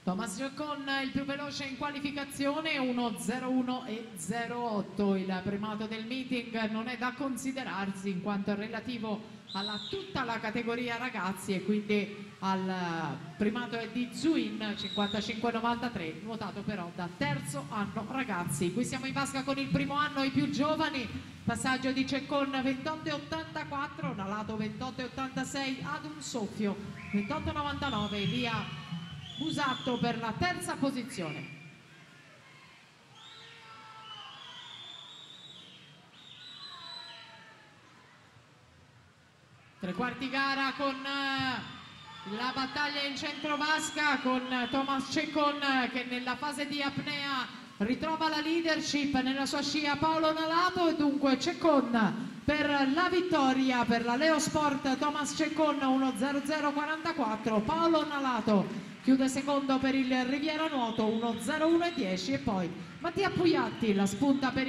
Thomas con il più veloce in qualificazione 1:01.08. Il primato del meeting non è da considerarsi in quanto è relativo a tutta la categoria ragazzi e quindi al primato è di Zuin 55,93, nuotato però da terzo anno ragazzi. Qui siamo in vasca con il primo anno i più giovani, passaggio di Ceccon 28,84, Nalato 28,86, ad un soffio 28,99, via Busatto per la terza posizione. Tre quarti gara con la battaglia in centro vasca con Thomas Ceccon che nella fase di apnea ritrova la leadership nella sua scia Paolo Nalato, e dunque Ceccon per la vittoria per la Leosport. Thomas Ceccon 1:00.44, Paolo Nalato chiude secondo per il Riviera Nuoto 1:01.10 e poi Mattia Pugliatti la spunta per il